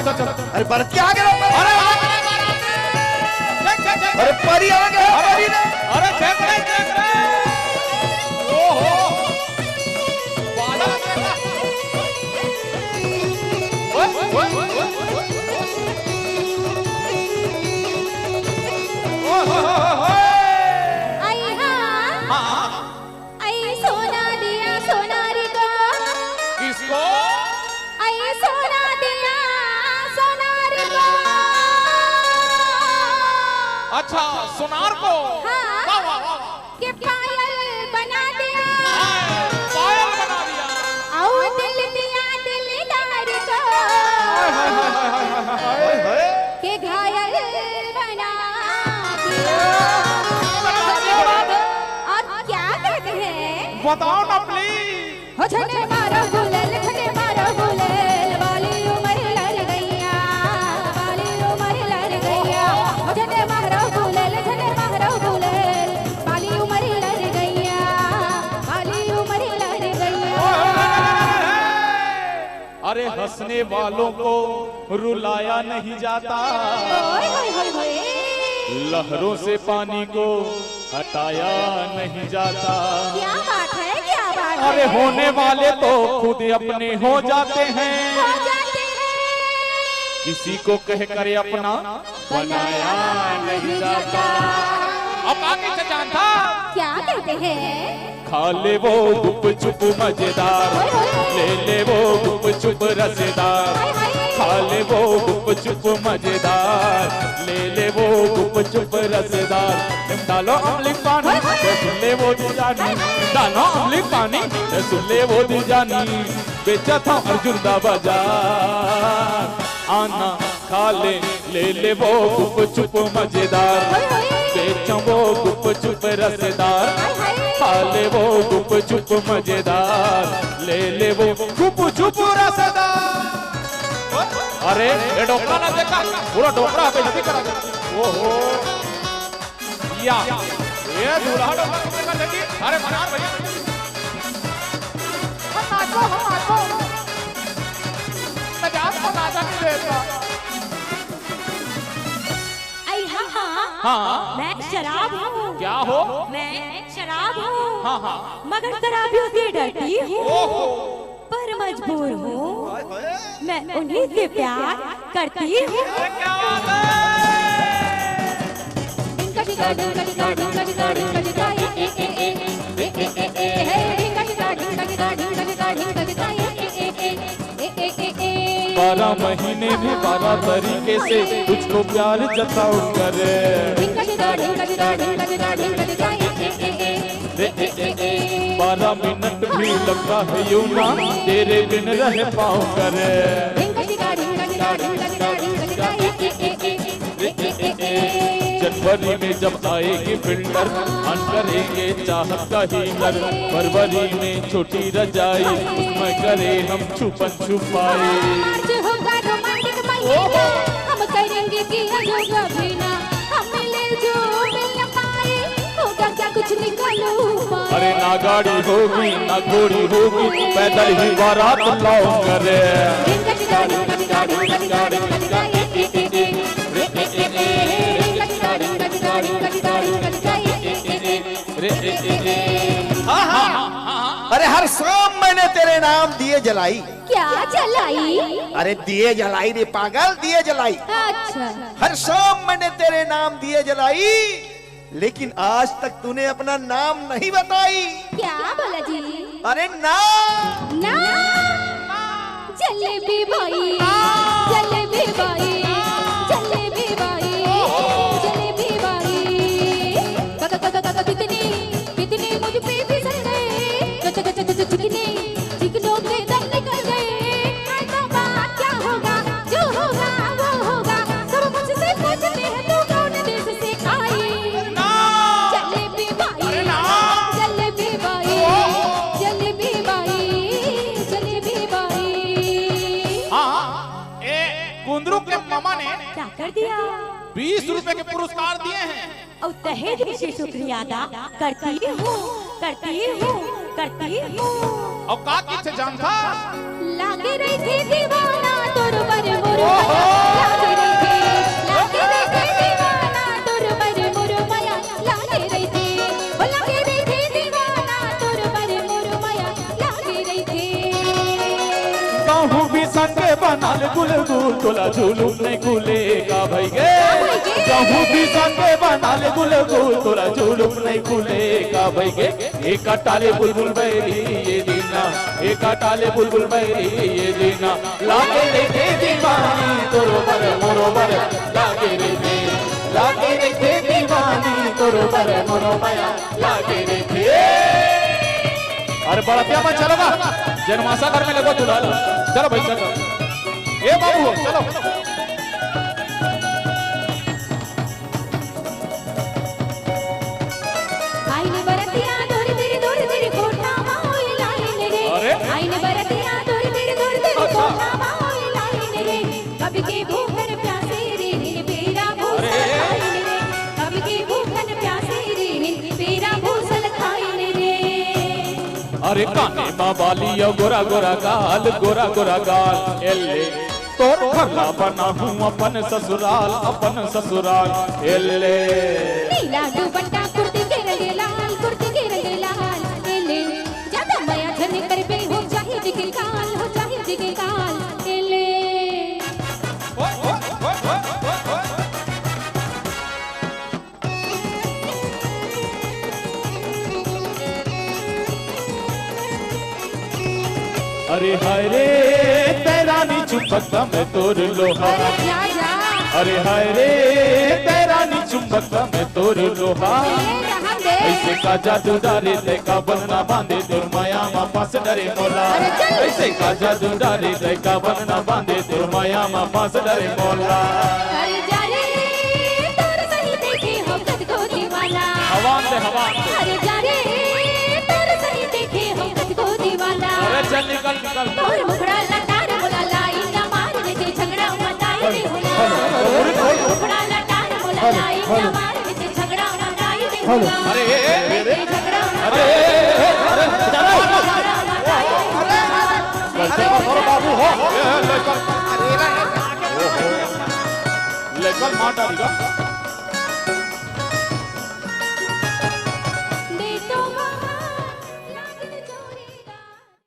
अरे बरत के आगे अरे परी आ गया परी ने अरे देख रहे ओहो बादल आई सोना दिया सोनारी को किसको आई सोना दिया सोनारी को अच्छा सोनार को हाँ। वाह वाह वाह के पायल बना दिया पायल बना दिया आओ दिल दिया दिलदार को के घायल बना दिया और क्या कहते हैं बताओ ना प्लीज हो छने मारो गुलेल वाली उमर लड़ गईया वाली उमर लड़ गईया हो छने मारो गुलेल वाली उमर लड़ गईया वाली उमर लड़ गईया। अरे हंसने वालों को रुलाया नहीं जाता ओए होए होए होए लहरों से पानी को हटाया नहीं जाता क्या बात है अरे होने वाले तो खुद अपने हो जाते हैं हो जाते हैं किसी को कह कर अपना बनाया नहीं जाता अब आगे से जानता क्या कहते हैं खा ले वो गुप चुप मजेदार ले ले वो गुप चुप रसेदार खा ले वो गुप चुप मजेदार ले ले वो गुप चुप रसेदार डालो अमली पानी सुन ले वो दी जानी डालो अमली पानी सुन ले वो दी जानी बेचा था अर्जुन दा बाजार आना खा ले ले वो गुप चुप मजेदार बेचा वो गुप चुप रसेदार खा ले वो गुप चुप मजेदार ले वो गुप चुप रसेदार अरे ये डोकरा ना देखा पूरा डोकरा बेइज्जती करा दे ओहो या ये दूल्हा डोकरा कितने का देखी अरे मनान भैया हम नाचो मैं जान को नाचा नहीं देता आई हाँ मैं शराब हूँ क्या हो मैं शराब हूँ हाँ मगर शराबियों से डरती हूँ पर मजबूर हूँ मैं उन्हीं से प्यार करती हूँ बारह महीने में 12 तरीके से तुझको प्यार जताऊं करे 12 मिनट भी लगता है यूं ना तेरे बिन रह पाऊं करे जनवरी में जब आएगी फिल्टर ऑन करेंगे चाहत का हीटर फरवरी में छोटी रजाई उसमें करे हम छुपन छुपाई हम करेंगे कि हम मिले जो मिल न पाए होगा क्या कुछ निकलूं अरे ना गाड़ी होगी ना घोड़ी होगी पैदल ही बारात लाऊं करे अरे हर शाम मैंने तेरे नाम दिए जलाई क्या जलाई अरे दिए जलाई रे पागल दिए जलाई अच्छा हर शाम मैंने तेरे नाम दिए जलाई लेकिन आज तक तूने अपना नाम नहीं बताई क्या बोला जी अरे नाम ना जलेबी भाई जलेबी भाई जलेबी भाई जलेबी भाई कितनी कितनी मुझ पे फिसल गए चिकनों के दम निकल गए तो बात क्या होगा जो होगा वो होगा सब मुझसे पूछते हैं तू कौन देश से आई जलेबी भाई जलेबी भाई जलेबी भाई जलेबी भाई कुंदरू के मामा ने क्या कर दिया 20 रुपए के पुरस्कार दिए हैं और दहेज से शुक्रिया अदा करती हूँ और का किसे जानता लागे रही थी दीवाना तोर पर मोर बनाल गुलगुल तोला झूलू नहीं खुलेगा भाई गे कहूँ पिसा के बनाल गुलगुल तोला झूलू नहीं खुलेगा भाई गे एक टाले बुलबुल बैरी ये दीना एक टाले बुलबुल बैरी ये दीना लागे देखे दीवानी तोरोबर मोरोबर लागे देखे दीवानी तोरोबर मोरोबर लागे देखे। अरे बड़तिया मत चलो ना जन्माशा घर में लगो दुल्हा चलो भाई चलो ये बाबू चलो आईने बरतिया दूर तेरी कोठा माओ लाइन रे आईने बरतिया दूर तेरी कोठा माओ लाइन रे कभी के भूखन प्यासे रे बेरा भूसल खाइन रे कभी के भूखन प्यासे रे बेरा भूसल खाइन रे। अरे काने माँ बाली गोरा गोरा गाल एले तोर भरला बना हूँ अपन ससुराल एले नीला दुपट्टा कुर्ती के रंग लाल एले ज्यादा माया झरने कर पे हो चाहे जिगल काल एले। अरे हाय रे तेरा नी चुंबकता मैं तोर लोहा अरे हाय रे तेरा नी चुंबकता मैं तोर लोहा ऐसे का जादू डाले ते का बनना बांधे तोर माया मा पास डरे मोला ऐसे का जादू डाले ते का बनना बांधे तोर माया मा पास डरे मोला। अरे जा रे तोर सही देखे हो कद को दीवाना हवान दे अरे जा रे तोर सही देखे हो कद को दीवाना। अरे चल निकल तोर मुखड़ा लटार बोला लाई ना मार दे झगड़ा मचाई दे होला मुखड़ा लटार बोला लाई ना मार दे झगड़ा मचाई दे होला। अरे झगड़ा अरे बाबू हो लेकर मार डालेगा